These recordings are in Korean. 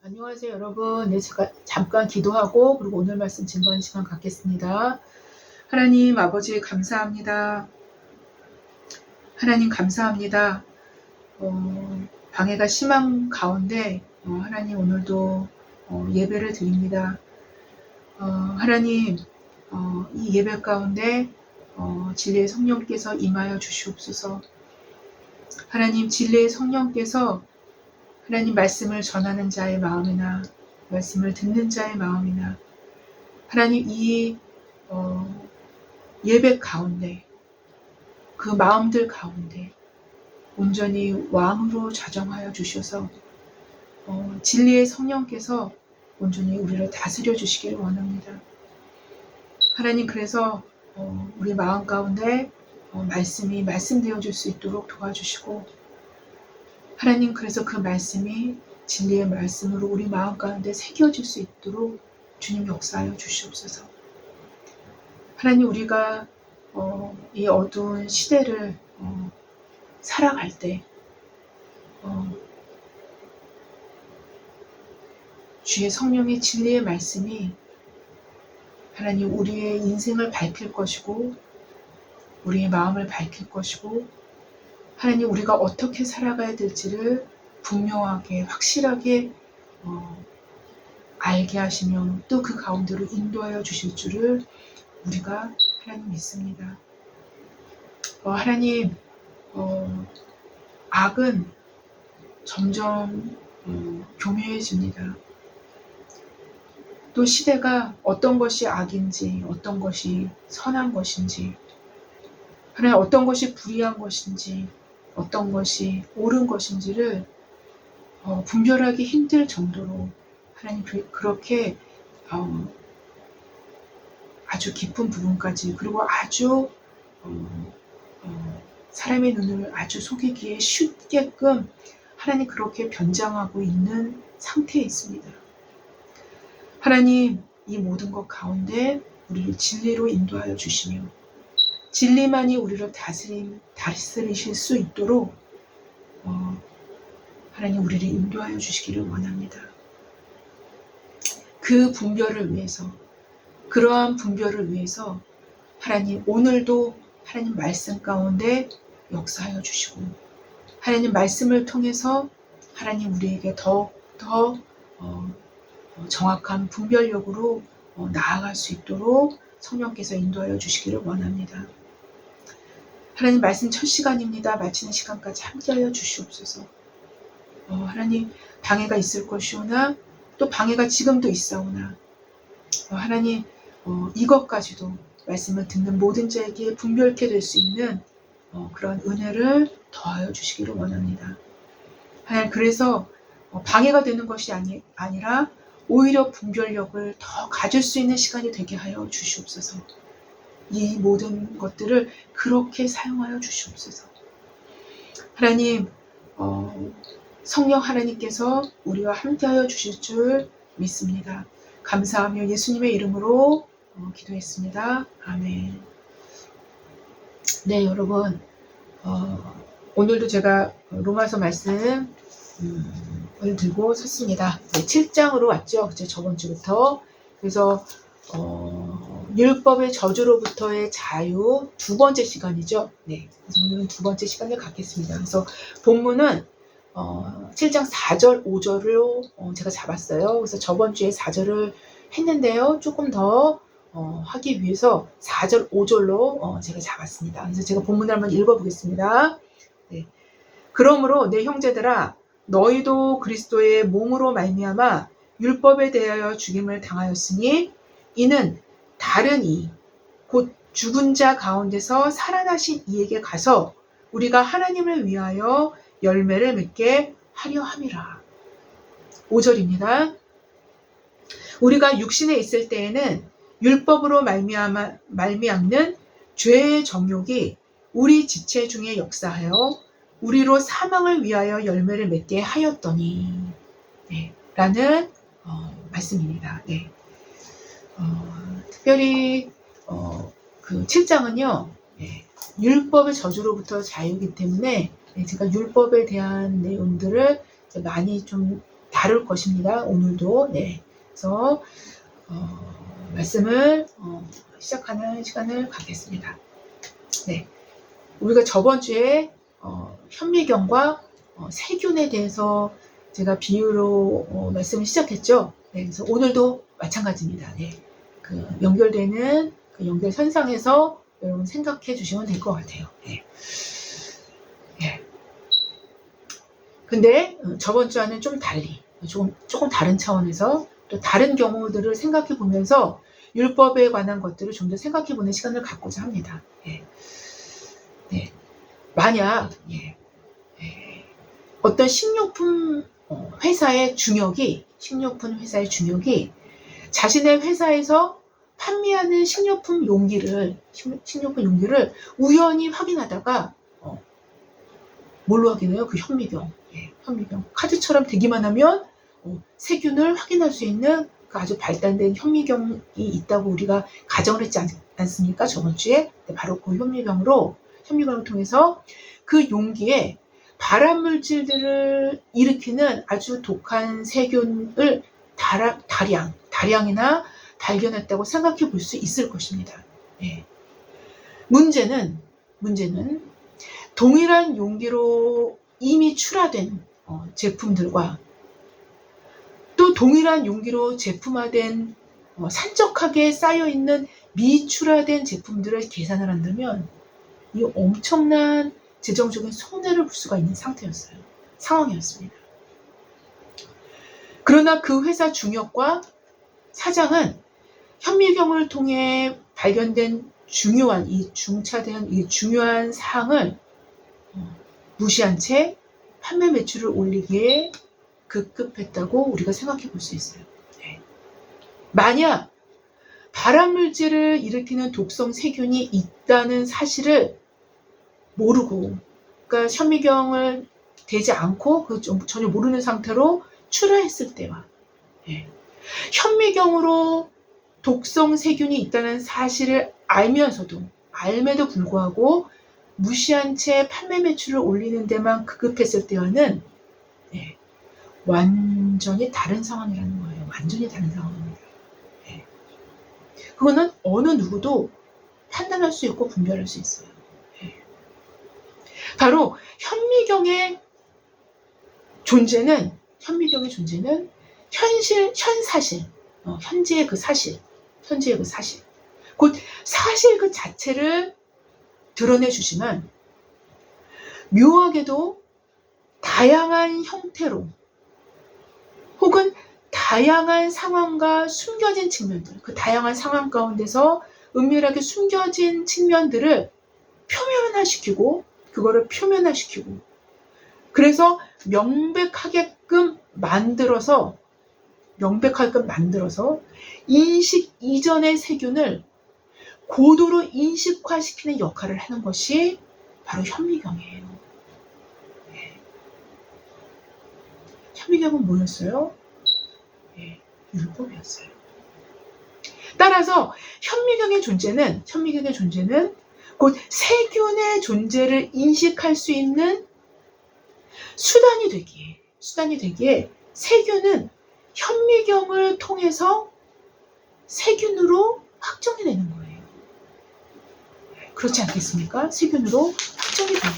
안녕하세요, 여러분. 네, 제가 잠깐 기도하고 그리고 오늘 말씀 증거하는 시간 갖겠습니다. 하나님 아버지 감사합니다. 하나님 감사합니다. 방해가 심한 가운데 하나님 오늘도 예배를 드립니다. 하나님 이 예배 가운데 진리의 성령께서 임하여 주시옵소서. 하나님 진리의 성령께서 하나님 말씀을 전하는 자의 마음이나 말씀을 듣는 자의 마음이나 하나님 이 예배 가운데 그 마음들 가운데 온전히 왕으로 좌정하여 주셔서 진리의 성령께서 온전히 우리를 다스려 주시기를 원합니다. 하나님 그래서 우리 마음 가운데 말씀이 말씀되어 줄 수 있도록 도와주시고 하나님 그래서 그 말씀이 진리의 말씀으로 우리 마음 가운데 새겨질 수 있도록 주님 역사하여 주시옵소서. 하나님 우리가 이 어두운 시대를 살아갈 때 주의 성령의 진리의 말씀이 하나님 우리의 인생을 밝힐 것이고 우리의 마음을 밝힐 것이고 하나님 우리가 어떻게 살아가야 될지를 분명하게 확실하게 알게 하시며 또 그 가운데로 인도하여 주실 줄을 우리가 하나님 믿습니다. 하나님 악은 점점 교묘해집니다. 또 시대가 어떤 것이 악인지 어떤 것이 선한 것인지 하나님 어떤 것이 불의한 것인지 어떤 것이 옳은 것인지를 분별하기 힘들 정도로 하나님 그렇게 아주 깊은 부분까지 그리고 아주 사람의 눈을 아주 속이기에 쉽게끔 하나님 그렇게 변장하고 있는 상태에 있습니다. 하나님 이 모든 것 가운데 우리를 진리로 인도하여 주시며 진리만이 우리를 다스리실 수 있도록 하나님 우리를 인도하여 주시기를 원합니다. 그 분별을 위해서 그러한 분별을 위해서 하나님 오늘도 하나님 말씀 가운데 역사하여 주시고 하나님 말씀을 통해서 하나님 우리에게 더 정확한 분별력으로 나아갈 수 있도록 성령께서 인도하여 주시기를 원합니다. 하나님 말씀 첫 시간입니다. 마치는 시간까지 함께하여 주시옵소서. 하나님 방해가 있을 것이오나 또 방해가 지금도 있사오나 하나님 이것까지도 말씀을 듣는 모든 자에게 분별케 될 수 있는 그런 은혜를 더하여 주시기를 원합니다. 하나님 그래서 방해가 되는 것이 아니라 오히려 분별력을 더 가질 수 있는 시간이 되게 하여 주시옵소서. 이 모든 것들을 그렇게 사용하여 주시옵소서. 하나님 성령 하나님께서 우리와 함께하여 주실 줄 믿습니다. 감사하며 예수님의 이름으로 기도했습니다. 아멘. 네 여러분 오늘도 제가 로마서 말씀을 들고 섰습니다. 네, 7장으로 왔죠. 저번 주부터. 그래서 율법의 저주로부터의 자유 두 번째 시간이죠. 네, 그래서 오늘은 두 번째 시간을 갖겠습니다. 그래서 본문은 7장 4절 5절로 제가 잡았어요. 그래서 저번 주에 4절을 했는데요. 조금 더 하기 위해서 4절 5절로 제가 잡았습니다. 그래서 제가 본문을 한번 읽어보겠습니다. 네. 그러므로 내 형제들아 너희도 그리스도의 몸으로 말미암아 율법에 대하여 죽임을 당하였으니 이는 다른 이 곧 죽은 자 가운데서 살아나신 이에게 가서 우리가 하나님을 위하여 열매를 맺게 하려 함이라. 5절입니다. 우리가 육신에 있을 때에는 율법으로 말미암는 죄의 정욕이 우리 지체 중에 역사하여 우리로 사망을 위하여 열매를 맺게 하였더니 네, 라는 말씀입니다. 네. 특별히 그 7장은요 네, 율법의 저주로부터 자유이기 때문에 제가 율법에 대한 내용들을 많이 좀 다룰 것입니다. 오늘도. 네. 그래서 말씀을 시작하는 시간을 갖겠습니다. 네. 우리가 저번 주에 현미경과 세균에 대해서 제가 비유로 말씀을 시작했죠. 네, 그래서 오늘도 마찬가지입니다. 네. 그 연결되는 그 연결 현상에서 여러분 생각해 주시면 될 것 같아요. 네. 네. 근데 저번 주와는 좀 달리 조금 다른 차원에서 또 다른 경우들을 생각해 보면서 율법에 관한 것들을 좀 더 생각해 보는 시간을 갖고자 합니다. 네. 네. 만약 어떤 식료품 회사의 중역이 자신의 회사에서 판매하는 식료품 용기를 우연히 확인하다가 뭘로 확인해요? 그 현미경. 현미경. 카드처럼 되기만 하면 세균을 확인할 수 있는 그 아주 발달된 현미경이 있다고 우리가 가정을 했지 않습니까? 저번 주에. 바로 그 현미경을 통해서 그 용기에 발암물질들을 일으키는 아주 독한 세균을 다량이나 발견했다고 생각해 볼 수 있을 것입니다. 네. 문제는 동일한 용기로 이미 출하된 제품들과 또 동일한 용기로 제품화된 산적하게 쌓여있는 미출하된 제품들을 계산을 한다면 이 엄청난 재정적인 손해를 볼 수가 있는 상황이었습니다. 그러나 그 회사 중역과 사장은 현미경을 통해 발견된 중요한 중요한 사항을 무시한 채 판매 매출을 올리기에 급급했다고 우리가 생각해 볼 수 있어요. 네. 만약 발암물질을 일으키는 독성 세균이 있다는 사실을 모르고, 그러니까 현미경을 대지 않고 전혀 모르는 상태로 출하했을 때와 현미경으로 독성 세균이 있다는 사실을 알면도 불구하고 무시한 채 판매 매출을 올리는 데만 급급했을 때와는 완전히 다른 상황이라는 거예요. 완전히 다른 상황입니다. 그거는 어느 누구도 판단할 수 있고 분별할 수 있어요. 바로 현미경의 존재는 현재의 그 사실, 곧 사실 그 자체를 드러내 주지만 묘하게도 다양한 형태로 혹은 다양한 상황과 숨겨진 측면들, 그 다양한 상황 가운데서 은밀하게 숨겨진 측면들을 표면화시키고 그래서 명백하게끔 만들어서 인식 이전의 세균을 고도로 인식화시키는 역할을 하는 것이 바로 현미경이에요. 현미경은 뭐였어요? 율법이었어요. 따라서 현미경의 존재는 곧 세균의 존재를 인식할 수 있는 수단이 되기에 세균은 현미경을 통해서 세균으로 확정이 되는 거예요. 그렇지 않겠습니까? 세균으로 확정이 됩니다.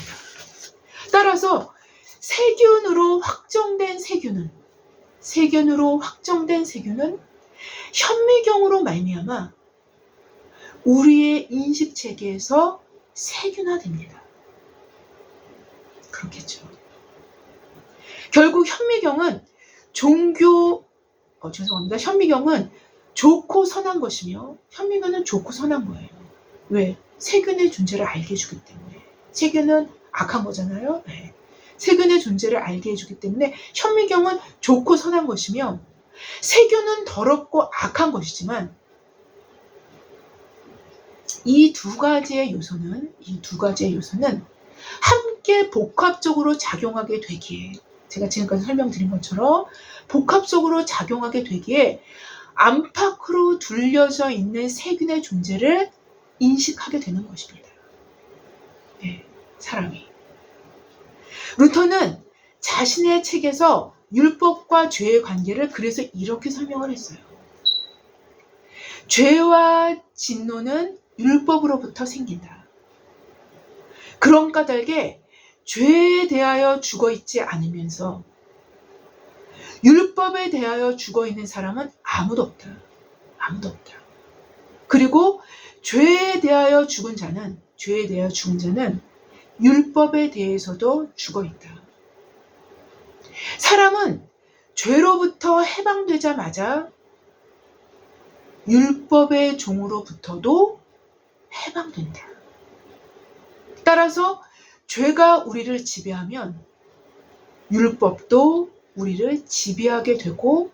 따라서 세균으로 확정된 세균은 현미경으로 말미암아 우리의 인식 체계에서 세균화됩니다. 그렇겠죠. 결국 현미경은 현미경은 좋고 선한 것이며 현미경은 좋고 선한 거예요. 왜? 세균의 존재를 알게 해주기 때문에. 세균은 악한 거잖아요. 네. 세균의 존재를 알게 해주기 때문에 현미경은 좋고 선한 것이며 세균은 더럽고 악한 것이지만 이 두 가지의 요소는 함께 복합적으로 작용하게 되기에, 제가 지금까지 설명드린 것처럼 복합적으로 작용하게 되기에 안팎으로 둘려져 있는 세균의 존재를 인식하게 되는 것입니다. 사람이. 루터는 자신의 책에서 율법과 죄의 관계를 그래서 이렇게 설명을 했어요. 죄와 진노는 율법으로부터 생긴다. 그런 까닭에 죄에 대하여 죽어있지 않으면서 율법에 대하여 죽어있는 사람은 아무도 없다. 아무도 없다. 그리고 죄에 대하여 죽은 자는 율법에 대해서도 죽어있다. 사람은 죄로부터 해방되자마자 율법의 종으로부터도 해방된다. 따라서 죄가 우리를 지배하면 율법도 우리를 지배하게 되고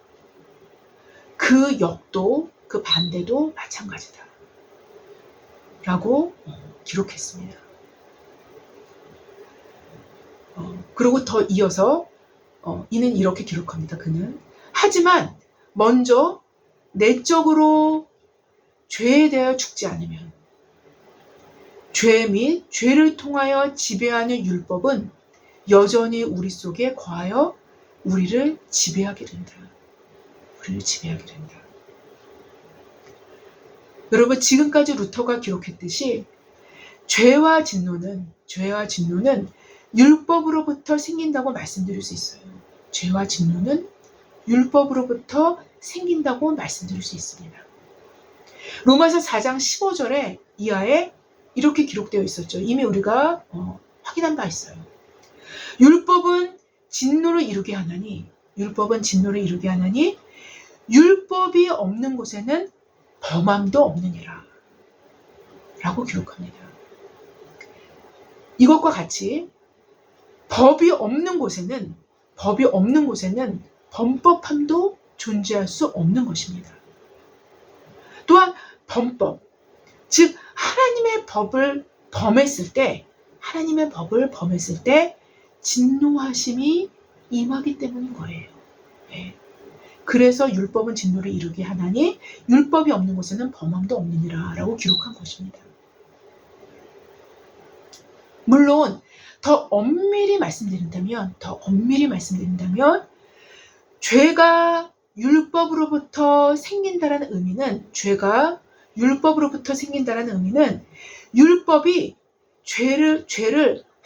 그 역도 그 반대도 마찬가지다. 라고 기록했습니다. 그리고 더 이어서 이는 이렇게 기록합니다. 그는 하지만 먼저 내적으로 죄에 대하여 죽지 않으면 죄 및 죄를 통하여 지배하는 율법은 여전히 우리 속에 거하여 우리를 지배하게 된다. 우리를 지배하게 된다. 여러분, 지금까지 루터가 기록했듯이 죄와 진노는 율법으로부터 생긴다고 말씀드릴 수 있어요. 죄와 진노는 율법으로부터 생긴다고 말씀드릴 수 있습니다. 로마서 4장 15절에 이하에 이렇게 기록되어 있었죠. 이미 우리가 확인한 바 있어요. 율법은 진노를 이루게 하나니 율법이 없는 곳에는 범함도 없느니라 라고 기록합니다. 이것과 같이 법이 없는 곳에는 범법함도 존재할 수 없는 것입니다. 또한 범법, 즉 하나님의 법을 범했을 때 진노하심이 임하기 때문인 거예요. 네. 그래서 율법은 진노를 이루게 하나니 율법이 없는 곳에는 범함도 없느니라 라고 기록한 것입니다. 물론 더 엄밀히 말씀드린다면 죄가 율법으로부터 생긴다라는 의미는 율법이 죄를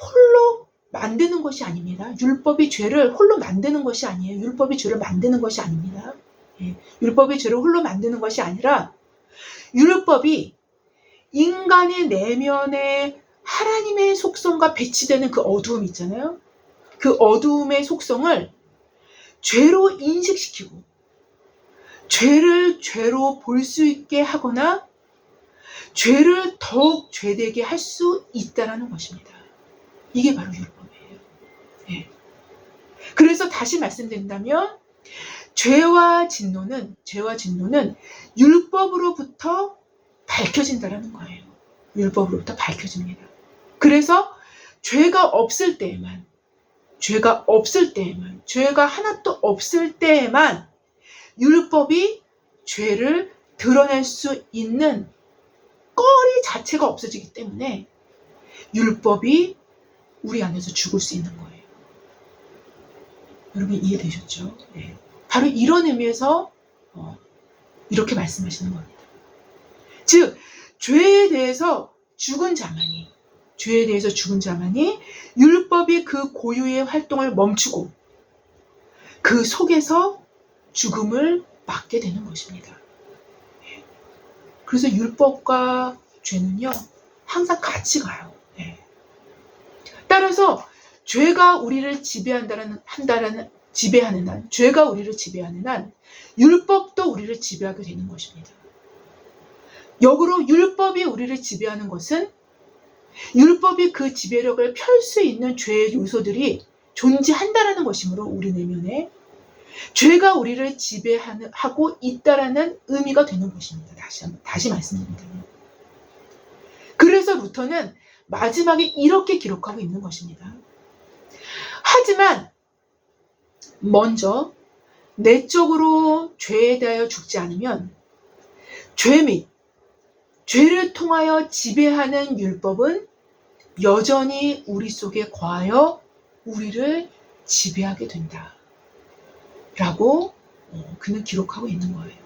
홀로 만드는 것이 아닙니다. 율법이 죄를 홀로 만드는 것이 아니에요. 율법이 죄를 만드는 것이 아닙니다. 율법이 죄를 홀로 만드는 것이 아니라 율법이 인간의 내면에 하나님의 속성과 배치되는 그 어두움 있잖아요. 그 어두움의 속성을 죄로 인식시키고 죄를 죄로 볼 수 있게 하거나 죄를 더욱 죄되게 할 수 있다는 것입니다. 이게 바로 율법이에요. 네. 그래서 다시 말씀드린다면 죄와 진노는 율법으로부터 밝혀진다는 거예요. 율법으로부터 밝혀집니다. 그래서 죄가 하나도 없을 때에만 율법이 죄를 드러낼 수 있는 거리 자체가 없어지기 때문에 율법이 우리 안에서 죽을 수 있는 거예요. 여러분 이해되셨죠? 네. 바로 이런 의미에서 이렇게 말씀하시는 겁니다. 즉 죄에 대해서 죽은 자만이 율법이 그 고유의 활동을 멈추고 그 속에서 죽음을 맞게 되는 것입니다. 그래서 율법과 죄는요 항상 같이 가요. 따라서 죄가 우리를 지배하는 한 율법도 우리를 지배하게 되는 것입니다. 역으로 율법이 우리를 지배하는 것은 율법이 그 지배력을 펼 수 있는 죄의 요소들이 존재한다라는 것이므로 우리 내면에 죄가 우리를 지배하고 있다라는 의미가 되는 것입니다. 다시 말씀드립니다. 그래서 루터는 마지막에 이렇게 기록하고 있는 것입니다. 하지만 먼저 내적으로 죄에 대하여 죽지 않으면 죄 및 죄를 통하여 지배하는 율법은 여전히 우리 속에 거하여 우리를 지배하게 된다. 라고 그는 기록하고 있는 거예요.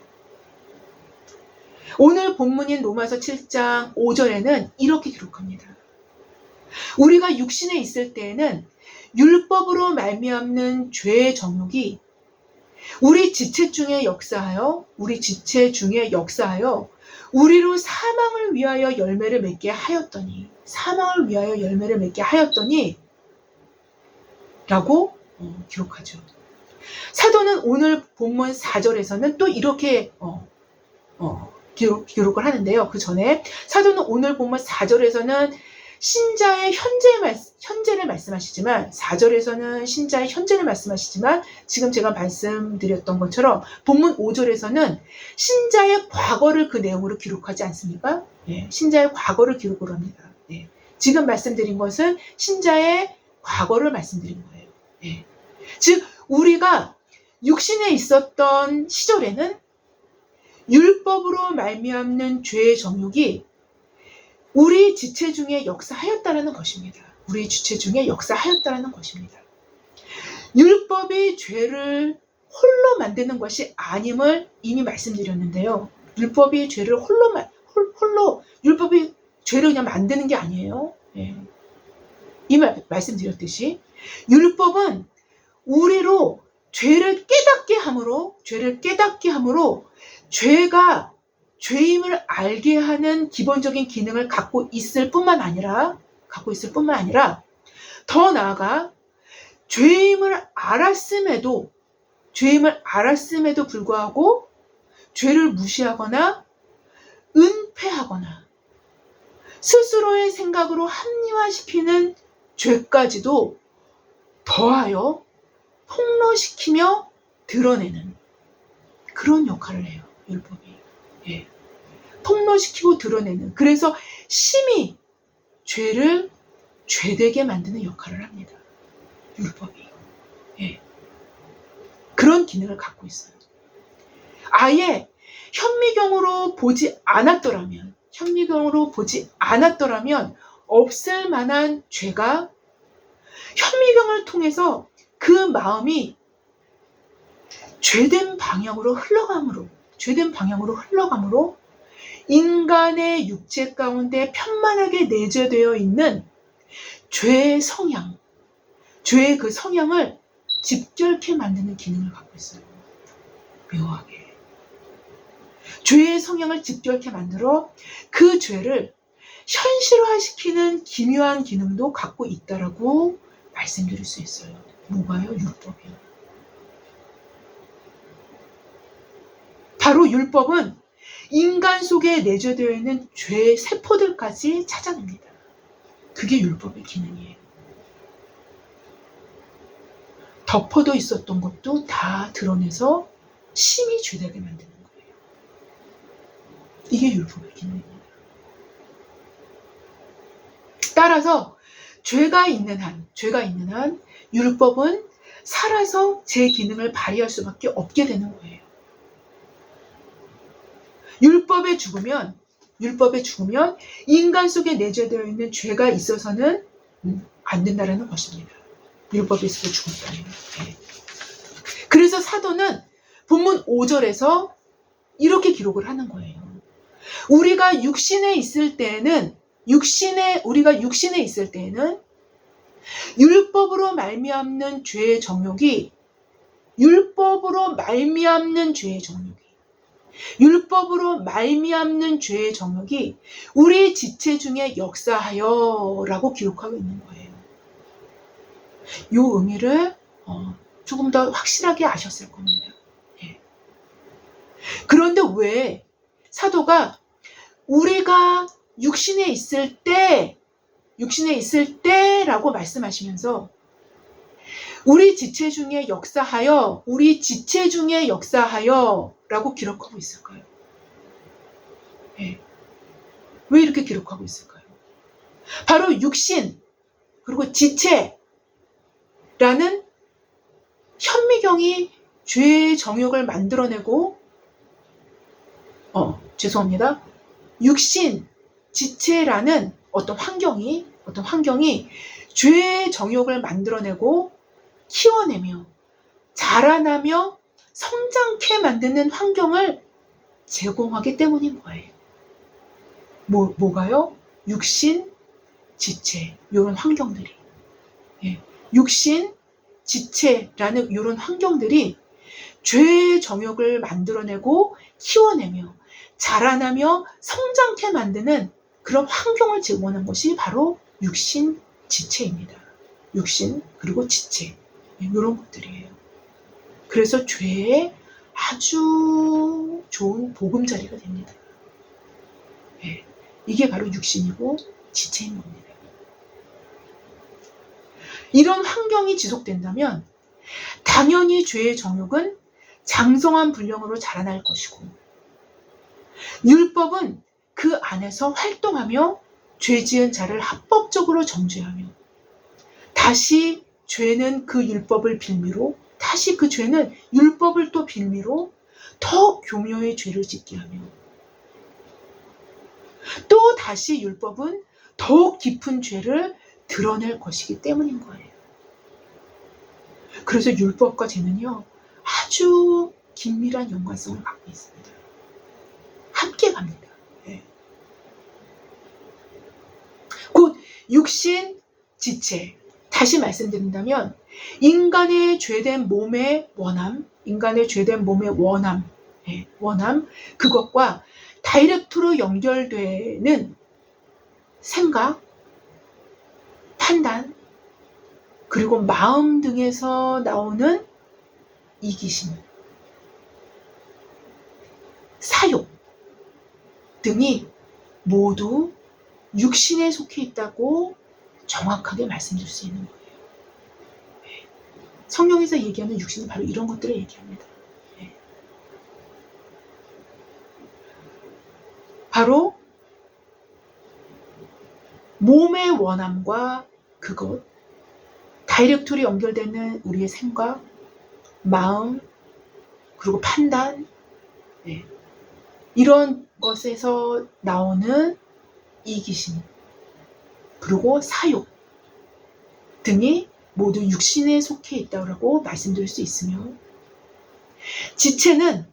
오늘 본문인 로마서 7장 5절에는 이렇게 기록합니다. 우리가 육신에 있을 때에는 율법으로 말미암는 죄의 정욕이 우리 지체 중에 역사하여 우리로 사망을 위하여 열매를 맺게 하였더니 라고 기록하죠. 사도는 오늘 본문 4절에서는 또 이렇게 기록을 하는데요. 그 전에 사도는 오늘 본문 4절에서는 신자의 현재를 말씀하시지만 4절에서는 신자의 현재를 말씀하시지만 지금 제가 말씀드렸던 것처럼 본문 5절에서는 신자의 과거를 그 내용으로 기록하지 않습니까? 네, 신자의 과거를 기록을 합니다. 네, 지금 말씀드린 것은 신자의 과거를 말씀드린 거예요. 네, 즉 우리가 육신에 있었던 시절에는 율법으로 말미암는 죄의 정욕이 우리 지체 중에 역사하였다라는 것입니다. 율법이 죄를 홀로 만드는 것이 아님을 이미 말씀드렸는데요. 율법이 죄를 율법이 죄를 그냥 만드는 게 아니에요. 예. 이미 말씀드렸듯이 율법은 우리로 죄를 깨닫게 함으로 죄가 죄임을 알게 하는 기본적인 기능을 갖고 있을 뿐만 아니라 더 나아가 죄임을 알았음에도 불구하고 죄를 무시하거나 은폐하거나 스스로의 생각으로 합리화시키는 죄까지도 더하여 폭로시키며 드러내는 그런 역할을 해요. 율법이. 예. 폭로시키고 드러내는, 그래서 심히 죄를 죄되게 만드는 역할을 합니다. 율법이. 예. 그런 기능을 갖고 있어요. 아예 현미경으로 보지 않았더라면 없을 만한 죄가 현미경을 통해서 그 마음이 죄된 방향으로 흘러감으로 인간의 육체 가운데 편만하게 내재되어 있는 죄의 그 성향을 집결케 만드는 기능을 갖고 있어요. 묘하게. 죄의 성향을 집결케 만들어 그 죄를 현실화시키는 기묘한 기능도 갖고 있다라고 말씀드릴 수 있어요. 뭐가요? 율법이요. 바로 율법은 인간 속에 내재되어 있는 죄의 세포들까지 찾아냅니다. 그게 율법의 기능이에요. 덮어져 있었던 것도 다 드러내서 심히 죄되게 만드는 거예요. 이게 율법의 기능입니다. 따라서 죄가 있는 한 율법은 살아서 제 기능을 발휘할 수밖에 없게 되는 거예요. 율법에 죽으면 인간 속에 내재되어 있는 죄가 있어서는 안 된다는 것입니다. 율법에 있어서 죽었다면. 네. 그래서 사도는 본문 5절에서 이렇게 기록을 하는 거예요. 우리가 육신에 있을 때에는 율법으로 말미암는 죄의 정욕이 우리 지체 중에 역사하여 라고 기록하고 있는 거예요. 이 의미를 조금 더 확실하게 아셨을 겁니다. 예. 그런데 왜 사도가 우리가 육신에 있을 때라고 말씀하시면서 우리 지체 중에 역사하여 라고 기록하고 있을까요? 예. 왜 이렇게 기록하고 있을까요? 바로 육신 그리고 지체라는 현미경이 죄의 정욕을 만들어내고 육신, 지체라는 어떤 환경이 죄의 정욕을 만들어내고 키워내며 자라나며 성장케 만드는 환경을 제공하기 때문인 거예요. 뭐가요? 육신, 지체, 이런 환경들이. 예. 육신, 지체라는 이런 환경들이 죄의 정욕을 만들어내고 키워내며 자라나며 성장케 만드는 그런 환경을 제공하는 것이 바로 육신, 지체입니다. 육신 그리고 지체, 이런 것들이에요. 그래서 죄의 아주 좋은 보금자리가 됩니다. 예. 이게 바로 육신이고 지체인 겁니다. 이런 환경이 지속된다면 당연히 죄의 정욕은 장성한 분량으로 자라날 것이고, 율법은 그 안에서 활동하며 죄 지은 자를 합법적으로 정죄하며, 다시 죄는 그 율법을 빌미로, 다시 그 죄는 율법을 또 빌미로 더 교묘의 죄를 짓게 하며, 또 다시 율법은 더욱 깊은 죄를 드러낼 것이기 때문인 거예요. 그래서 율법과 죄는요, 아주 긴밀한 연관성을 갖고 있습니다. 함께 갑니다. 네. 곧 육신, 지체. 다시 말씀드린다면 인간의 죄된 몸의 원함, 원함, 그것과 다이렉트로 연결되는 생각, 판단, 그리고 마음 등에서 나오는 이기심, 사욕 등이 모두 육신에 속해 있다고 정확하게 말씀드릴 수 있는 거예요. 성경에서 얘기하는 육신은 바로 이런 것들을 얘기합니다. 바로 몸의 원함과 그것, 다이렉트로 연결되는 우리의 생각, 마음, 그리고 판단, 이런 것에서 나오는 이기심, 그리고 사욕 등이 모두 육신에 속해 있다고 말씀드릴 수 있으며, 지체는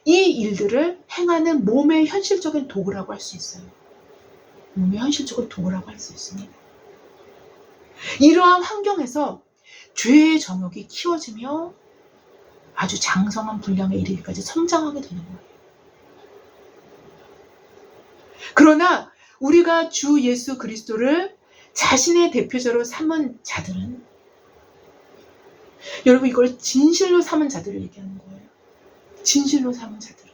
이 일들을 행하는 몸의 현실적인 도구라고 할 수 있어요. 몸의 현실적인 도구라고 할 수 있습니다. 이러한 환경에서 죄의 정욕이 키워지며 아주 장성한 분량에 이르기까지 성장하게 되는 거예요. 그러나 우리가 주 예수 그리스도를 자신의 대표자로 삼은 자들은, 여러분 이걸 진실로 삼은 자들을 얘기하는 거예요. 진실로 삼은 자들은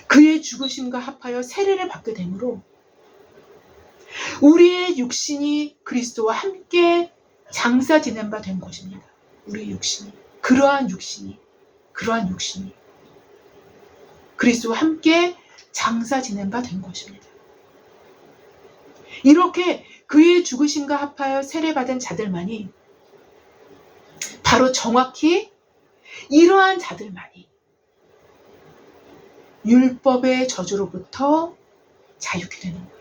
그의 죽으심과 합하여 세례를 받게 되므로 우리의 육신이 그리스도와 함께 장사 지낸 바 된 것입니다. 우리의 육신이, 그러한 육신이 그리스도와 함께 장사 지낸 바 된 것입니다. 이렇게 그의 죽으심과 합하여 세례받은 자들만이, 바로 정확히 이러한 자들만이 율법의 저주로부터 자유케 되는 거예요.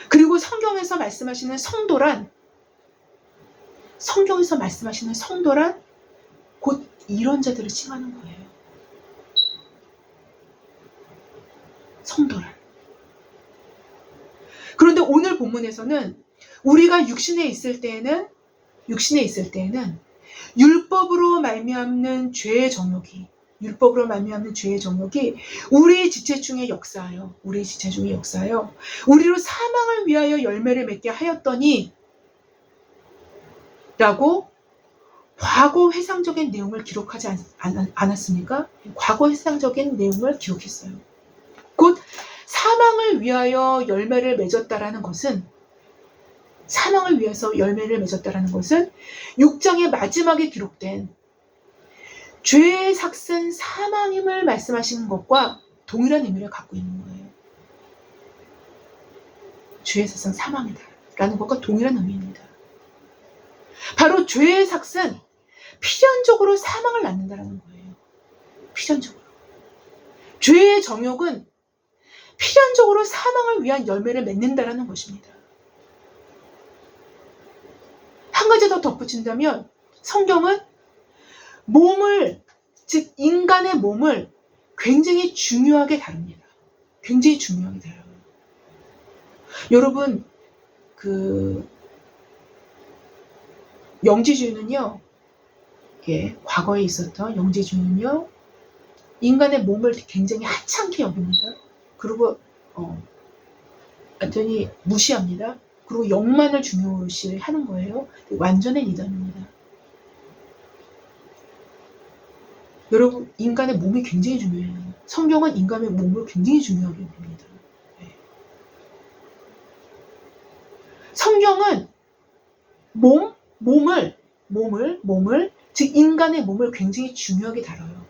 그리고 성경에서 말씀하시는 성도란 곧 이런 자들을 칭하는 거예요. 성도란. 그런데 오늘 본문에서는 우리가 육신에 있을 때에는 율법으로 말미암는 죄의 정욕이 우리 지체 중에 역사하여 우리로 사망을 위하여 열매를 맺게 하였더니 라고 과거 회상적인 내용을 기록하지 않았습니까? 과거 회상적인 내용을 기록했어요. 곧 사망을 위하여 열매를 맺었다라는 것은 6장의 마지막에 기록된 죄의 삭은 사망임을 말씀하시는 것과 동일한 의미를 갖고 있는 거예요. 죄의 삭은 사망이다 라는 것과 동일한 의미입니다. 바로 죄의 삭은 필연적으로 사망을 낳는다라는 거예요. 필연적으로. 죄의 정욕은 필연적으로 사망을 위한 열매를 맺는다라는 것입니다. 한 가지 더 덧붙인다면 성경은 몸을, 즉 인간의 몸을 굉장히 중요하게 다룹니다. 굉장히 중요하게 다뤄요. 여러분, 영지주의는요, 과거에 있었던 영지주의는요, 인간의 몸을 굉장히 하찮게 여깁니다. 그리고 완전히 무시합니다. 그리고 영만을 중요시하는 거예요. 완전한 이단입니다. 여러분, 인간의 몸이 굉장히 중요해요. 성경은 인간의 몸을 굉장히 중요하게 여깁니다. 네. 성경은 몸을, 즉 인간의 몸을 굉장히 중요하게 다뤄요.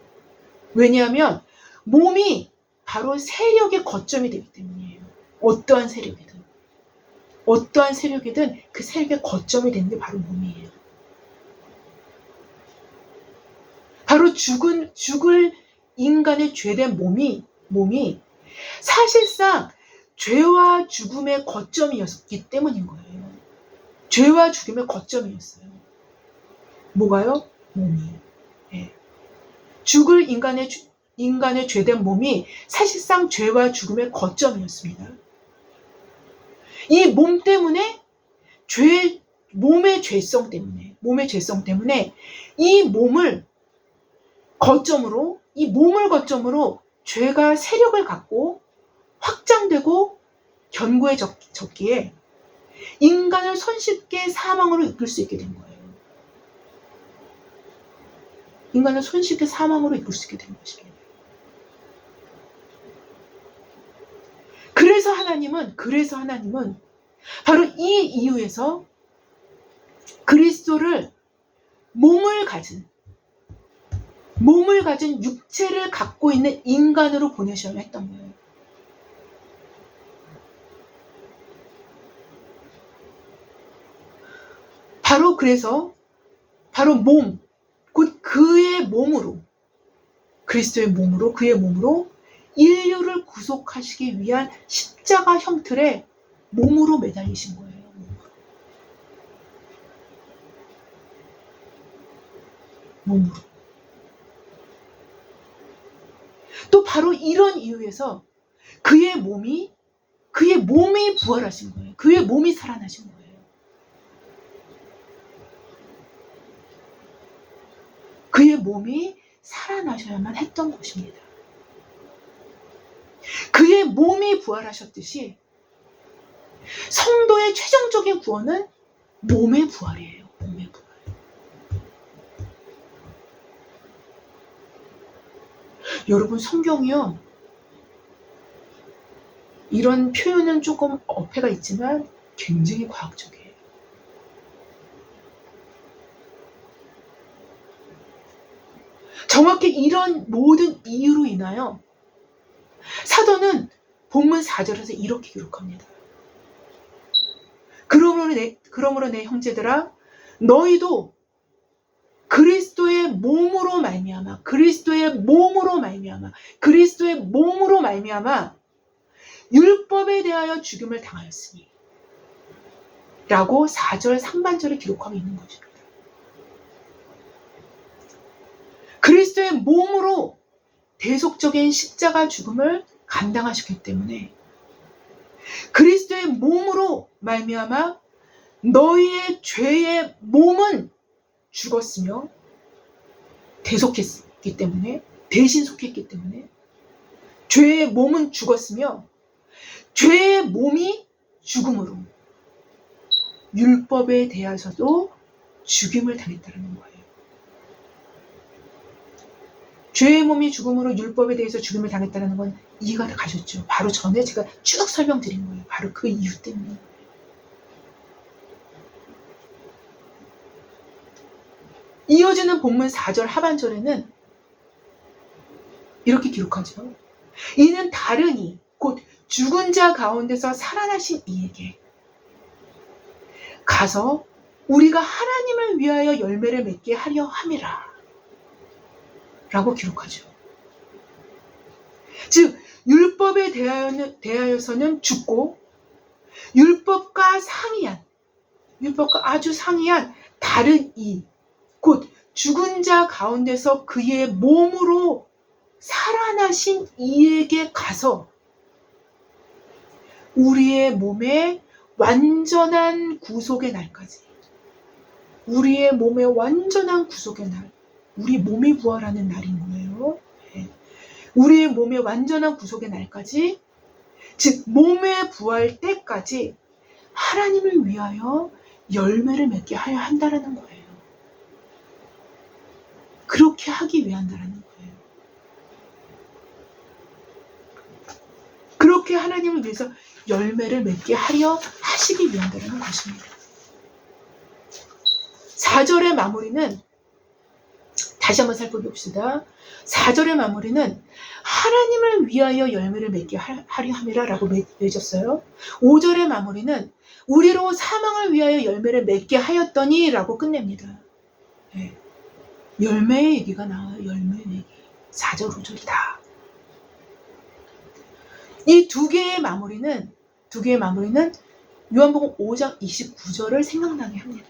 왜냐하면 몸이 바로 세력의 거점이 되기 때문이에요. 어떠한 세력이든 그 세력의 거점이 되는 게 바로 몸이에요. 바로 죽을 인간의 죄된 몸이 사실상 죄와 죽음의 거점이었기 때문인 거예요. 죄와 죽음의 거점이었어요. 뭐가요? 몸이. 예. 죽을 인간의 죄된 몸이 사실상 죄와 죽음의 거점이었습니다. 이 몸 때문에 몸의 죄성 때문에 이 몸을 거점으로 죄가 세력을 갖고 확장되고 견고해졌기에 인간을 손쉽게 사망으로 이끌 수 있게 된 거예요. 인간을 손쉽게 사망으로 이끌 수 있게 된 것입니다. 그래서 하나님은 바로 이 이유에서 그리스도를 몸을 가진 육체를 갖고 있는 인간으로 보내셔야 했던 거예요. 바로 몸, 곧 그의 몸으로, 그리스도의 몸으로, 그의 몸으로 인류를 구속하시기 위한 십자가 형틀에 몸으로 매달리신 거예요. 몸으로. 또 바로 이런 이유에서 그의 몸이 부활하신 거예요. 그의 몸이 살아나신 거예요. 그의 몸이 살아나셔야만 했던 것입니다. 그의 몸이 부활하셨듯이 성도의 최종적인 구원은 몸의 부활이에요. 몸의 부활. 여러분, 성경이요, 이런 표현은 조금 어폐가 있지만 굉장히 과학적이에요. 정확히 이런 모든 이유로 인하여 사도는 본문 4절에서 이렇게 기록합니다. 그러므로 내 형제들아, 너희도 그리스도의 몸으로 말미암아 율법에 대하여 죽임을 당하였으니 라고 4절 상반절에 기록하고 있는 것입니다. 그리스도의 몸으로 대속적인 십자가 죽음을 감당하셨기 때문에 그리스도의 몸으로 말미암아 너희의 죄의 몸은 죽었으며 대속했기 때문에, 대신 속했기 때문에 죄의 몸은 죽었으며 죄의 몸이 죽음으로 율법에 대해서도 죽임을 당했다는 거예요. 죄의 몸이 죽음으로 율법에 대해서 죽임을 당했다는 건 이해가 가셨죠. 바로 전에 제가 쭉 설명드린 거예요. 바로 그 이유 때문에. 이어지는 본문 4절 하반절에는 이렇게 기록하죠. 이는 다르니 곧 죽은 자 가운데서 살아나신 이에게 가서 우리가 하나님을 위하여 열매를 맺게 하려 함이라 라고 기록하죠. 즉 율법에 대하여서는 죽고 율법과 아주 상이한 다른 이, 곧 죽은 자 가운데서 그의 몸으로 살아나신 이에게 가서 우리의 몸에 완전한 구속의 날까지, 우리의 몸의 완전한 구속의 날, 우리 몸이 부활하는 날인 거예요. 네. 우리의 몸의 완전한 구속의 날까지, 즉 몸의 부활 때까지 하나님을 위하여 열매를 맺게 하여 한다라는 거예요. 그렇게 하기 위한다라는 거예요. 그렇게 하나님을 위해서 열매를 맺게 하려 하시기 위한다라는 것입니다. 4절의 마무리는 다시 한번 살펴봅시다. 4절의 마무리는 하나님을 위하여 열매를 맺게 하려 함이라 라고 맺었어요. 5절의 마무리는 우리로 사망을 위하여 열매를 맺게 하였더니 라고 끝냅니다. 네. 열매의 얘기가 나와요. 열매의 얘기. 4절, 5절이다. 이 두 개의 마무리는 요한복음 5장 29절을 생각나게 합니다.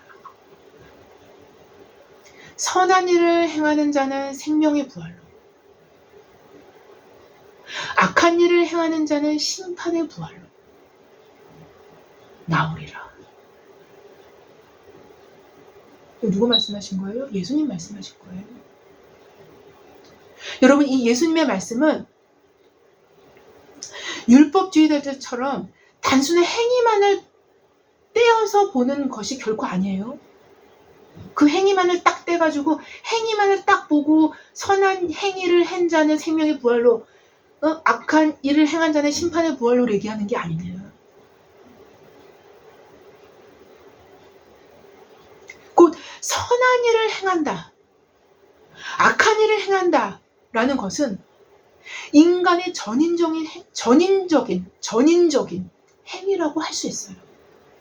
선한 일을 행하는 자는 생명의 부활로, 악한 일을 행하는 자는 심판의 부활로 나오리라. 누구 말씀하신 거예요? 예수님 말씀하신 거예요. 여러분, 이 예수님의 말씀은 율법주의자들처럼 단순히 행위만을 떼어서 보는 것이 결코 아니에요. 그 행위만을 딱 떼가지고 행위만을 딱 보고 선한 행위를 한 자는 생명의 부활로, 악한 일을 행한 자는 심판의 부활로 얘기하는 게 아닙니다. 곧 선한 일을 행한다, 악한 일을 행한다 라는 것은 인간의 전인적인 행위라고 할 수 있어요.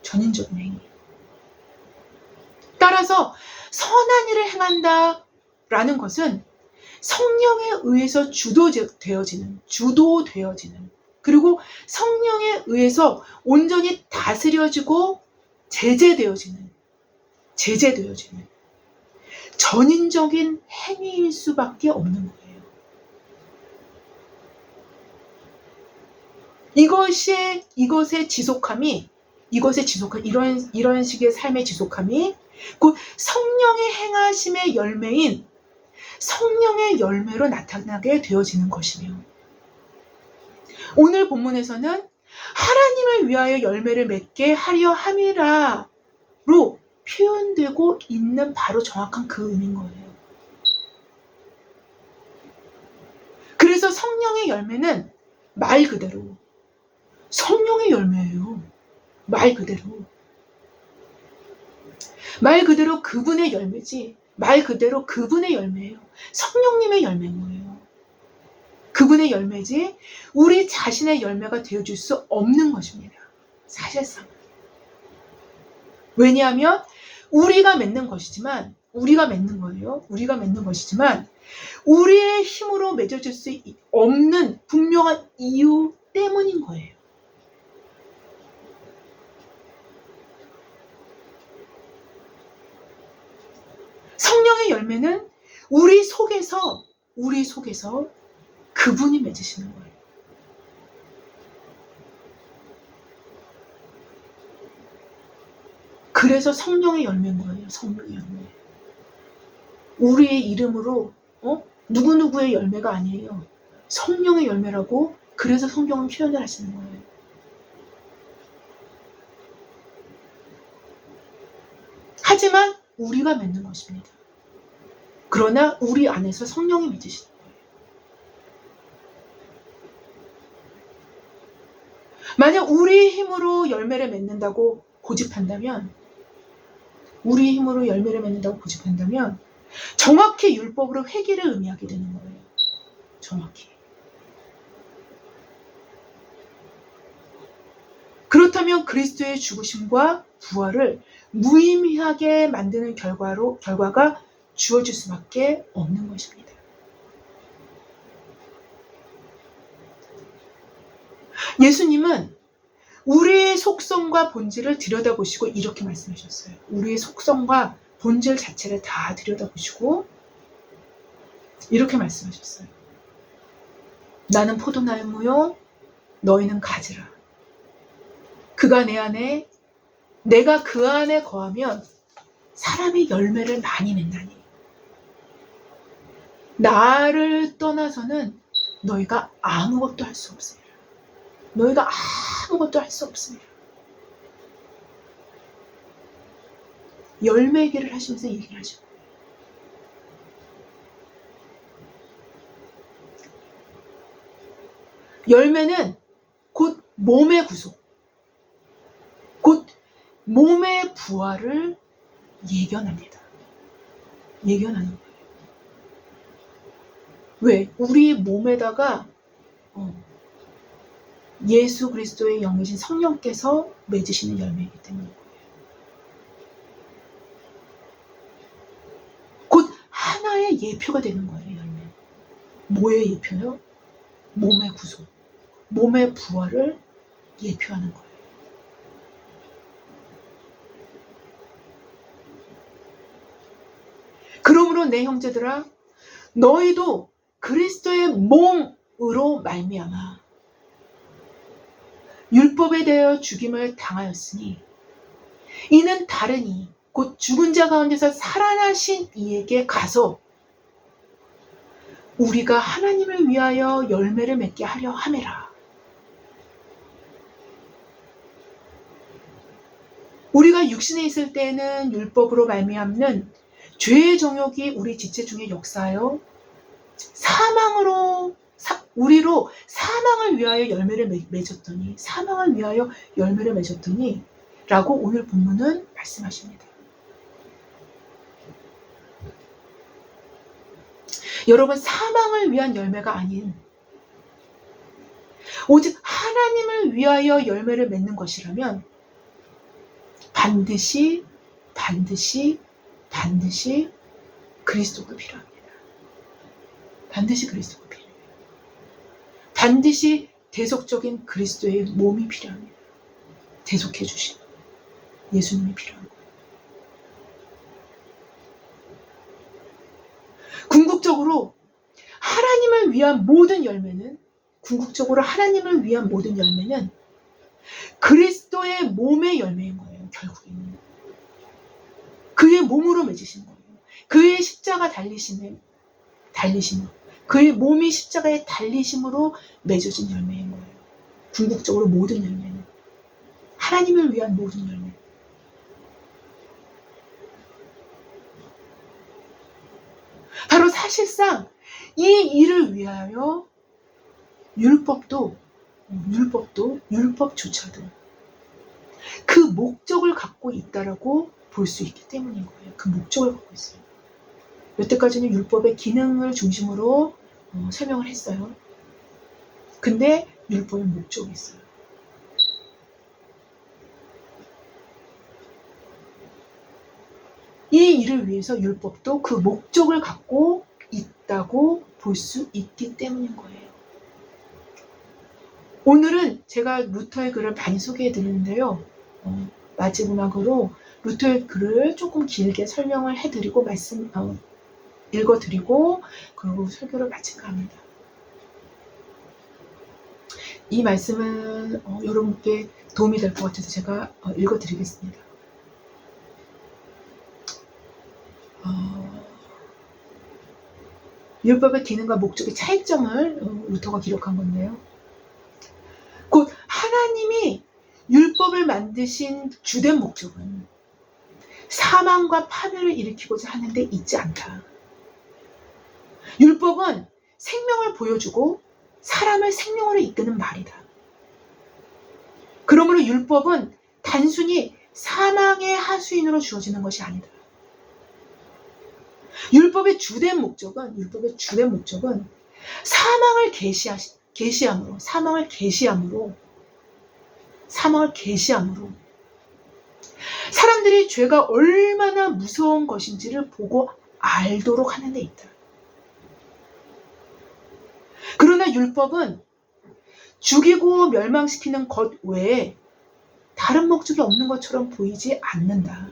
전인적인 행위. 따라서 선한 일을 행한다 라는 것은 성령에 의해서 주도되어지는, 그리고 성령에 의해서 온전히 다스려지고 제재되어지는 전인적인 행위일 수밖에 없는 거예요. 이것의 지속함이, 이런 식의 삶의 지속함이 곧 성령의 행하심의 열매인 성령의 열매로 나타나게 되어지는 것이며, 오늘 본문에서는 하나님을 위하여 열매를 맺게 하려 함이라로 표현되고 있는 바로 정확한 그 의미인 거예요. 그래서 성령의 열매는 말 그대로 성령의 열매예요. 말 그대로 그분의 열매지, 말 그대로 그분의 열매예요. 성령님의 열매인 거예요. 그분의 열매지 우리 자신의 열매가 되어줄 수 없는 것입니다. 사실상. 왜냐하면 우리가 맺는 것이지만 우리의 힘으로 맺어질 수 없는 분명한 이유 때문인 거예요. 성령의 열매는 우리 속에서 그분이 맺으시는 거예요. 그래서 성령의 열매인 거예요. 성령의 열매. 우리의 이름으로 누구누구의 열매가 아니에요. 성령의 열매라고, 그래서 성경은 표현을 하시는 거예요. 하지만 우리가 맺는 것입니다. 그러나 우리 안에서 성령이 맺으시는 거예요. 만약 우리의 힘으로 열매를 맺는다고 고집한다면, 정확히 율법으로 회개를 의미하게 되는 거예요. 정확히. 그렇다면 그리스도의 죽으심과 부활을 무의미하게 만드는 결과가 주어질 수밖에 없는 것입니다. 예수님은 우리의 속성과 본질을 들여다보시고 이렇게 말씀하셨어요. 우리의 속성과 본질 자체를 다 들여다보시고 이렇게 말씀하셨어요. 나는 포도나무요 너희는 가지라. 그가 내 안에 내가 그 안에 거하면 사람이 열매를 많이 낸다니. 나를 떠나서는 너희가 아무것도 할 수 없습니다. 너희가 아무것도 할 수 없습니다. 열매 얘기를 하시면서 얘기를 하죠. 열매는 곧 몸의 구속, 곧 몸의 부활을 예견합니다. 예견하는 거예요. 왜? 우리 몸에다가 예수 그리스도의 영이신 성령께서 맺으시는 열매이기 때문인 거예요. 곧 하나의 예표가 되는 거예요. 열매. 뭐의 예표요? 몸의 구속, 몸의 부활을 예표하는 거예요. 그러므로 내 형제들아 너희도 그리스도의 몸으로 말미암아 율법에 대하여 죽임을 당하였으니 이는 다른 이 곧 죽은 자 가운데서 살아나신 이에게 가서 우리가 하나님을 위하여 열매를 맺게 하려 함이라. 우리가 육신에 있을 때에는 율법으로 말미암는 죄의 정욕이 우리 지체 중에 역사하여 우리로 사망을 위하여 열매를 맺었더니 사망을 위하여 열매를 맺었더니 라고 오늘 본문은 말씀하십니다. 여러분, 사망을 위한 열매가 아닌 오직 하나님을 위하여 열매를 맺는 것이라면 반드시 그리스도가 필요합니다. 반드시 그리스도가 필요해요. 반드시 대속적인 그리스도의 몸이 필요합니다. 대속해 주신 예수님이 필요한 거예요. 궁극적으로 하나님을 위한 모든 열매는 그리스도의 몸의 열매인 거예요. 결국에는 그의 몸으로 맺으신 거예요. 그의 십자가 달리심으로 그의 몸이 십자가에 달리심으로 맺어진 열매인 거예요. 궁극적으로 모든 열매는 하나님을 위한 모든 열매. 바로 사실상 이 일을 위하여 율법조차도 그 목적을 갖고 있다라고 볼 수 있기 때문인 거예요. 그 목적을 갖고 있어요. 여태까지는 율법의 기능을 중심으로 설명을 했어요. 근데 율법의 목적이 있어요. 이 일을 위해서 율법도 그 목적을 갖고 있다고 볼 수 있기 때문인 거예요. 오늘은 제가 루터의 글을 많이 소개해 드리는데요. 마지막으로 루터의 글을 조금 길게 설명을 해드리고 읽어드리고 그리고 설교를 마칠까 합니다. 이 말씀은 여러분께 도움이 될 것 같아서 제가 읽어드리겠습니다. 율법의 기능과 목적의 차이점을 루터가 기록한 건데요. 곧 하나님이 율법을 만드신 주된 목적은 사망과 파멸을 일으키고자 하는데 있지 않다. 율법은 생명을 보여주고 사람을 생명으로 이끄는 말이다. 그러므로 율법은 단순히 사망의 하수인으로 주어지는 것이 아니다. 율법의 주된 목적은 사망을 계시함으로 사람들이 죄가 얼마나 무서운 것인지를 보고 알도록 하는 데 있다. 그러나 율법은 죽이고 멸망시키는 것 외에 다른 목적이 없는 것처럼 보이지 않는다.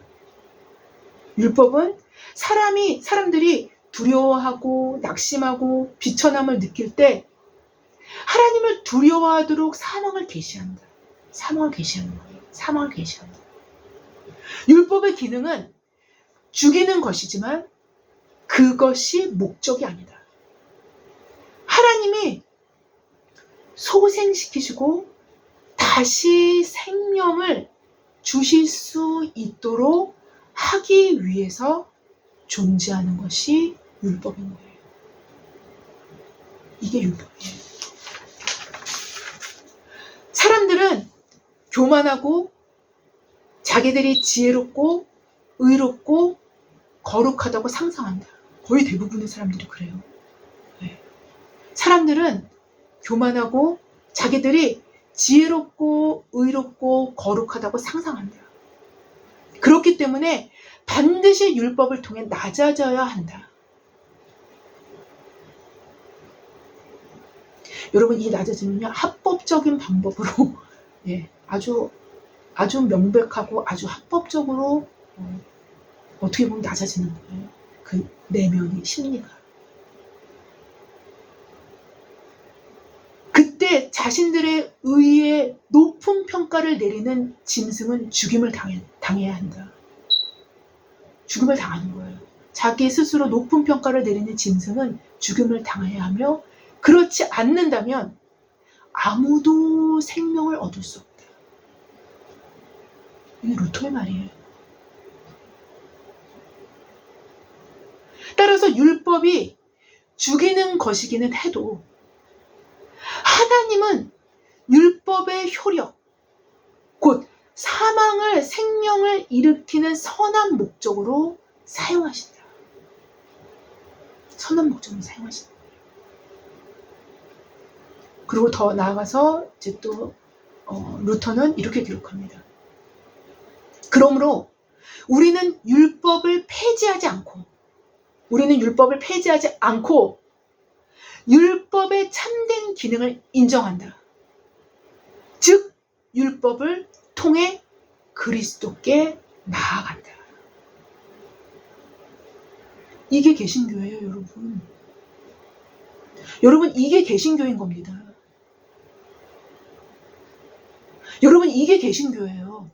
율법은 사람들이 두려워하고 낙심하고 비천함을 느낄 때 하나님을 두려워하도록 사망을 계시한다. 사망을 계시하는 거예요. 사망을 계시한다. 율법의 기능은 죽이는 것이지만 그것이 목적이 아니다. 하나님이 소생시키시고 다시 생명을 주실 수 있도록 하기 위해서 존재하는 것이 율법인 거예요. 이게 율법이에요. 사람들은 교만하고 자기들이 지혜롭고 의롭고 거룩하다고 상상한다. 거의 대부분의 사람들이 그래요. 네. 사람들은 교만하고 자기들이 지혜롭고 의롭고 거룩하다고 상상한다. 그렇기 때문에 반드시 율법을 통해 낮아져야 한다. 여러분, 이 낮아짐은요, 합법적인 방법으로 예, 아주 명백하고 아주 합법적으로 어떻게 보면 낮아지는 거예요. 그 내면의 심리가. 그때 자신들의 의에 높은 평가를 내리는 짐승은 죽임을 당해야 한다. 죽임을 당하는 거예요. 자기 스스로 높은 평가를 내리는 짐승은 죽임을 당해야 하며, 그렇지 않는다면 아무도 생명을 얻을 수 없다. 이게 루터의 말이에요. 따라서 율법이 죽이는 것이기는 해도 하나님은 율법의 효력, 곧 사망을 생명을 일으키는 선한 목적으로 사용하신다. 선한 목적으로 사용하신다. 그리고 더 나아가서 이제 또 루터는 이렇게 기록합니다. 그러므로 우리는 율법을 폐지하지 않고 율법의 참된 기능을 인정한다. 즉 율법을 통해 그리스도께 나아간다. 이게 개신교예요, 여러분. 여러분, 이게 개신교인 겁니다. 여러분, 이게 개신교예요.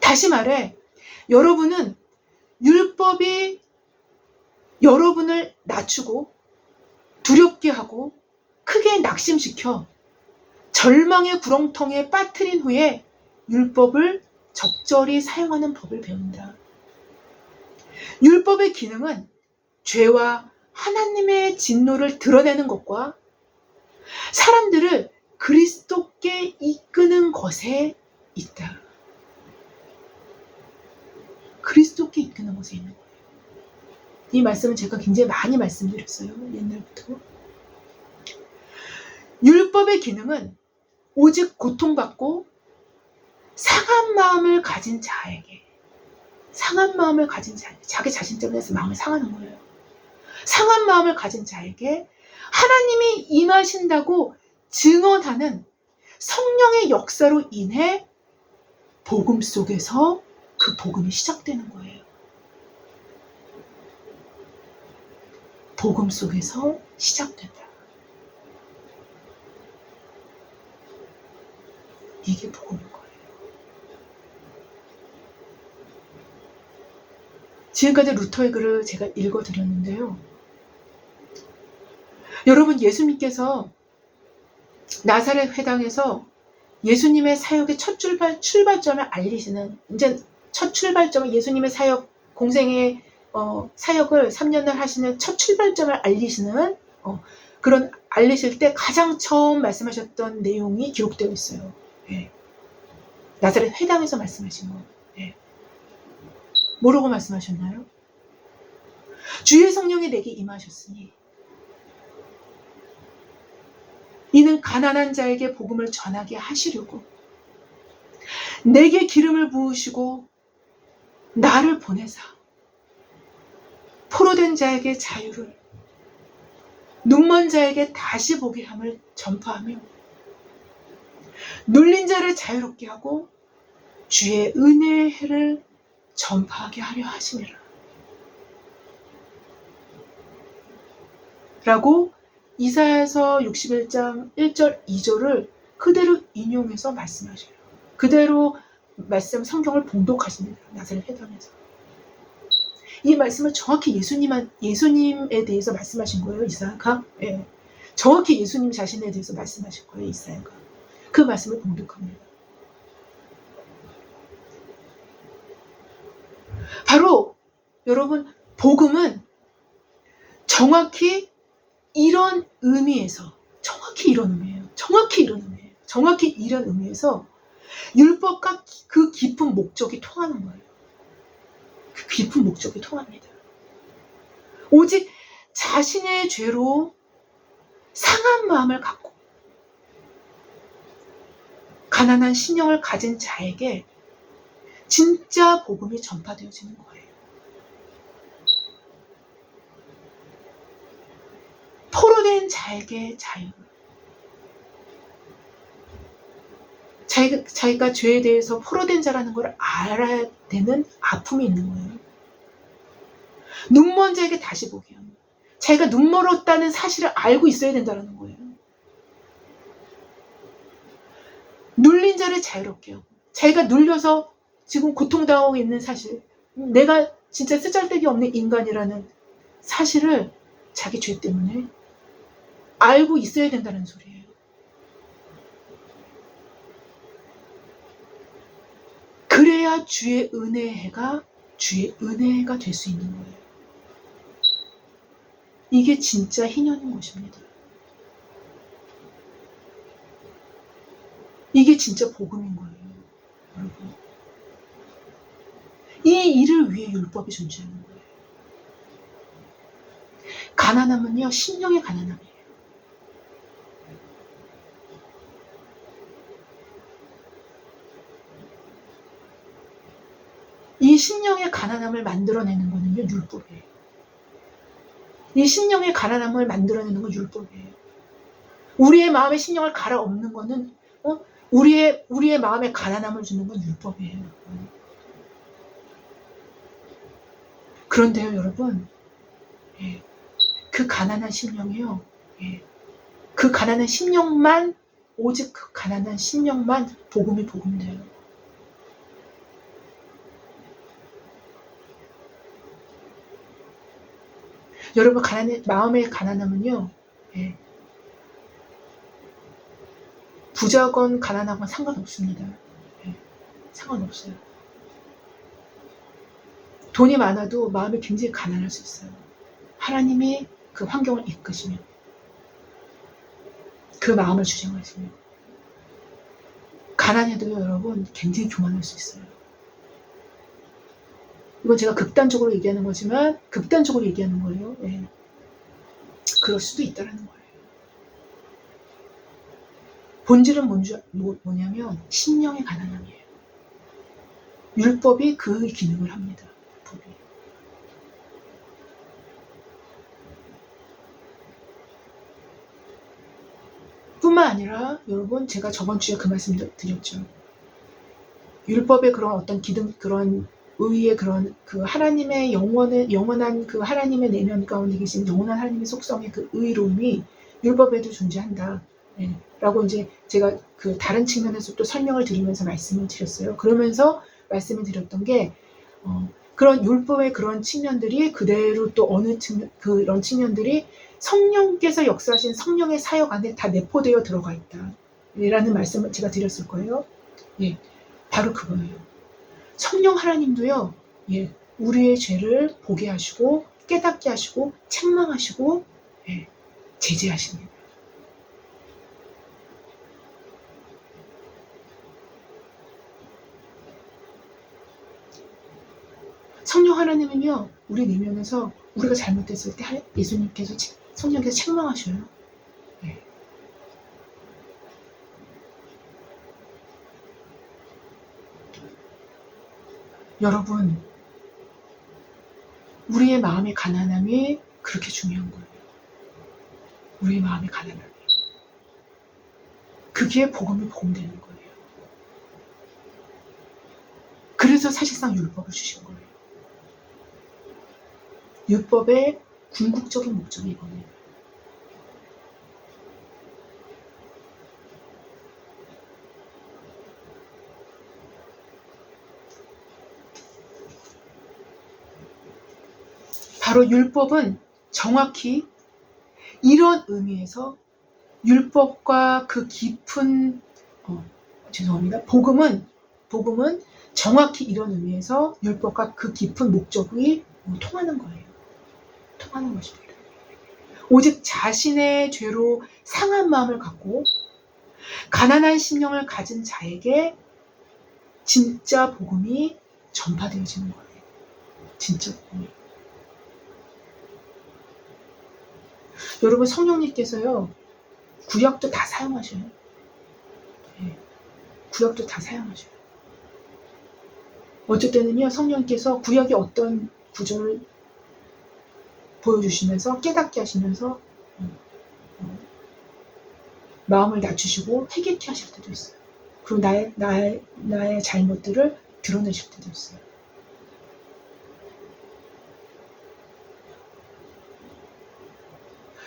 다시 말해, 여러분은 율법이 여러분을 낮추고 두렵게 하고 크게 낙심시켜 절망의 구렁텅이에 빠뜨린 후에 율법을 적절히 사용하는 법을 배운다. 율법의 기능은 죄와 하나님의 진노를 드러내는 것과 사람들을 그리스도께 이끄는 것에 있다. 그리스도께 이끄는 것에 있는 거예요. 이 말씀은 제가 굉장히 많이 말씀드렸어요. 옛날부터. 율법의 기능은 오직 고통받고 상한 마음을 가진 자에게, 자기 자신 때문에 마음을 상하는 거예요. 상한 마음을 가진 자에게 하나님이 임하신다고 증언하는 성령의 역사로 인해 복음 속에서 그 복음이 시작되는 거예요. 복음 속에서 시작된다. 이게 복음인 거예요. 지금까지 루터의 글을 제가 읽어드렸는데요. 여러분, 예수님께서 나사렛 회당에서 예수님의 사역의 첫 출발점을 알리시는, 이제 첫 출발점을, 예수님의 사역, 공생의 사역을 3년을 하시는 첫 출발점을 알리시는 그런 알리실 때 가장 처음 말씀하셨던 내용이 기록되어 있어요. 예. 나사렛 회당에서 말씀하신 거. 예. 뭐라고 말씀하셨나요? 주의 성령이 내게 임하셨으니 이는 가난한 자에게 복음을 전하게 하시려고 내게 기름을 부으시고 나를 보내사 포로된 자에게 자유를, 눈먼 자에게 다시 보게 함을 전파하며 눌린 자를 자유롭게 하고 주의 은혜의 해를 전파하게 하려 하심이라. 라고 이사야서 61장 1절 2절을 그대로 인용해서 말씀하셔요. 그대로 말씀 성경을 봉독하십니다. 나사렛 회당에서. 이 말씀을 정확히 예수님에 대해서 말씀하신 거예요. 이사야가. 예. 정확히 예수님 자신에 대해서 말씀하신 거예요. 이사야가. 그 말씀을 봉독합니다. 바로 여러분 복음은 정확히 이런 의미에서 정확히 이런 의미에서 율법과 그 깊은 목적이 통하는 거예요. 그 깊은 목적이 통합니다. 오직 자신의 죄로 상한 마음을 갖고 가난한 심령을 가진 자에게 진짜 복음이 전파되어지는 거예요. 포로된 자에게 자유. 자기가 죄에 대해서 포로된 자라는 걸 알아야 되는 아픔이 있는 거예요. 눈먼 자에게 다시 보게 합니다. 자기가 눈멀었다는 사실을 알고 있어야 된다는 거예요. 눌린 자를 자유롭게 하고, 자기가 눌려서 지금 고통당하고 있는 사실, 내가 진짜 쓰잘데기 없는 인간이라는 사실을 자기 죄 때문에 알고 있어야 된다는 소리예요. 그래야 주의 은혜의 해가 주의 은혜가 될 수 있는 거예요. 이게 진짜 희년인 것입니다. 이게 진짜 복음인 거예요. 여러분. 이 일을 위해 율법이 존재하는 거예요. 가난함은요, 심령의 가난함이에요. 이 심령의 가난함을 만들어내는 거는요, 율법이에요. 이 심령의 가난함을 만들어내는 건 율법이에요. 우리의 마음의 심령을 갈아엎는 거는 우리의 마음에 가난함을 주는 건 율법이에요. 그런데요, 여러분, 예, 그 가난한 심령이요, 예, 그 가난한 심령만, 오직 그 가난한 심령만 복음이 복음돼요. 여러분, 마음의 가난함은요, 예, 부자건 가난하건 상관없습니다. 예, 상관없어요. 돈이 많아도 마음이 굉장히 가난할 수 있어요. 하나님이 그 환경을 이끄시면, 그 마음을 주장하시면, 가난해도 여러분 굉장히 교만할 수 있어요. 이건 제가 극단적으로 얘기하는 거지만, 극단적으로 얘기하는 거예요. 예. 그럴 수도 있다는 거예요. 본질은 뭐냐면 심령의 가난함이에요. 율법이 그 기능을 합니다. 율법이. 뿐만 아니라 여러분, 제가 저번 주에 그 말씀 드렸죠. 율법의 그런 어떤 기능, 그런 의의 그런 그 하나님의 영원한 그 하나님의 내면 가운데 계신 영원한 하나님의 속성의 그 의로움이 율법에도 존재한다. 네. 라고 이제 제가 그 다른 측면에서 또 설명을 드리면서 말씀을 드렸어요. 그러면서 말씀을 드렸던 게 그런 율법의 그런 측면들이 그대로 또 어느 측면, 그런 측면들이 성령께서 역사하신 성령의 사역 안에 다 내포되어 들어가 있다. 라는 말씀을 제가 드렸을 거예요. 예, 바로 그거예요. 성령 하나님도요, 예, 우리의 죄를 보게 하시고 깨닫게 하시고 책망하시고, 예, 제지하십니다. 성령 하나님은요, 우리 내면에서 우리가 잘못했을 때 예수님께서 성령께서 책망하셔요. 예. 여러분, 우리의 마음의 가난함이 그렇게 중요한 거예요. 우리의 마음의 가난함이. 그게 복음이 복음되는 거예요. 그래서 사실상 율법을 주신 거예요. 율법의 궁극적인 목적이 이겁니다. 바로 율법은 정확히 이런 의미에서 율법과 그 깊은 죄송합니다. 복음은 정확히 이런 의미에서 율법과 그 깊은 목적이 통하는 거예요. 통하는 것입니다. 오직 자신의 죄로 상한 마음을 갖고 가난한 심령을 가진 자에게 진짜 복음이 전파되어지는 거예요. 진짜 복음이. 여러분, 성령님께서요, 구약도 다 사용하셔요. 네, 구약도 다 사용하셔요. 어쩔 때는요, 성령님께서 구약의 어떤 구절을 보여주시면서 깨닫게 하시면서 마음을 낮추시고 회개케 하실 때도 있어요. 그리고 나의 잘못들을 드러내실 때도 있어요.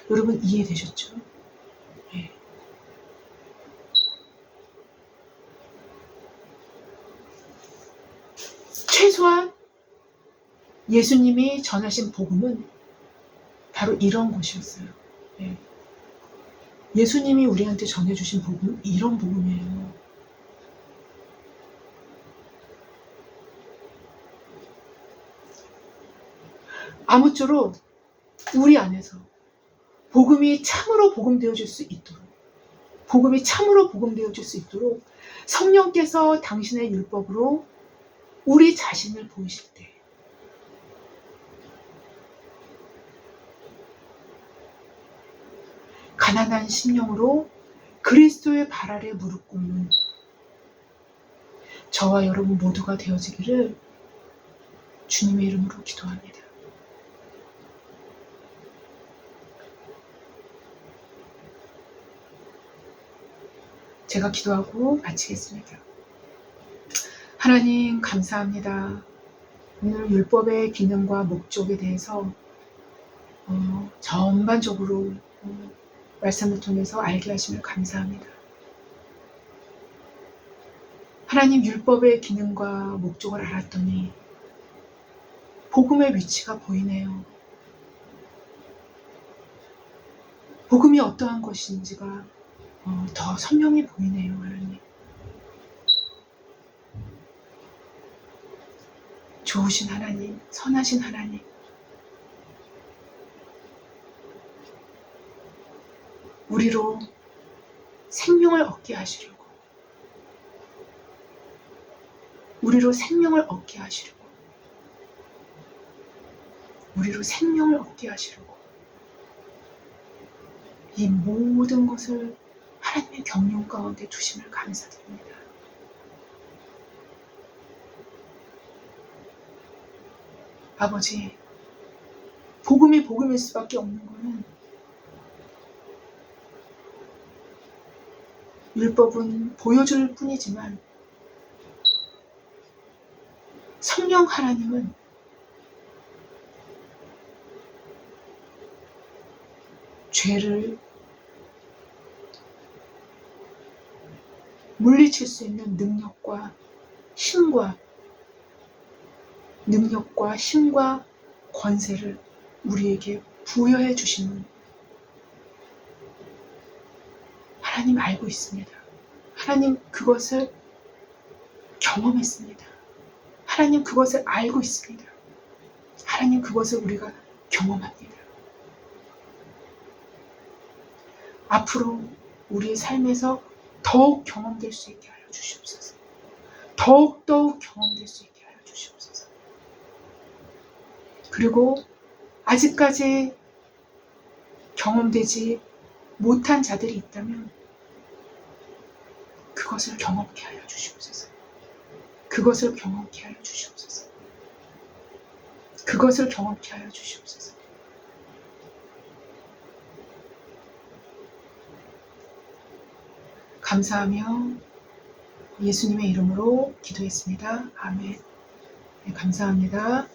여러분, 이해되셨죠? 네. 최소한 예수님이 전하신 복음은 바로 이런 것이었어요. 네. 예수님이 우리한테 전해주신 복음은 이런 복음이에요. 아무쪼록 우리 안에서 복음이 참으로 복음되어질 수 있도록, 성령께서 당신의 율법으로 우리 자신을 보이실 때 가난한 심령으로 그리스도의 발 아래 무릎 꿇는 저와 여러분 모두가 되어지기를 주님의 이름으로 기도합니다. 제가 기도하고 마치겠습니다. 하나님, 감사합니다. 오늘 율법의 기능과 목적에 대해서 전반적으로 말씀을 통해서 알게 하심을 감사합니다. 하나님, 율법의 기능과 목적을 알았더니 복음의 위치가 보이네요. 복음이 어떠한 것인지가 더 선명히 보이네요. 하나님, 좋으신 하나님, 선하신 하나님, 우리로 생명을 얻게 하시려고, 우리로 생명을 얻게 하시려고 이 모든 것을 하나님의 경륜 가운데 두심을 감사드립니다. 아버지, 복음이 복음일 수밖에 없는 것은 율법은 보여줄 뿐이지만 성령 하나님은 죄를 물리칠 수 있는 능력과 힘과 권세를 우리에게 부여해 주시는 하나님 알고 있습니다. 하나님 그것을 경험했습니다. 하나님 그것을 알고 있습니다. 하나님 그것을 우리가 경험합니다. 앞으로 우리의 삶에서 더욱 경험될 수 있게 하여 주시옵소서. 더욱 경험될 수 있게 하여 주시옵소서. 그리고 아직까지 경험되지 못한 자들이 있다면 그것을 경험케 하여 주시옵소서. 그것을 경험케 하여 주시옵소서. 그것을 경험케 하여 주시옵소서. 감사하며 예수님의 이름으로 기도했습니다. 아멘. 네, 감사합니다.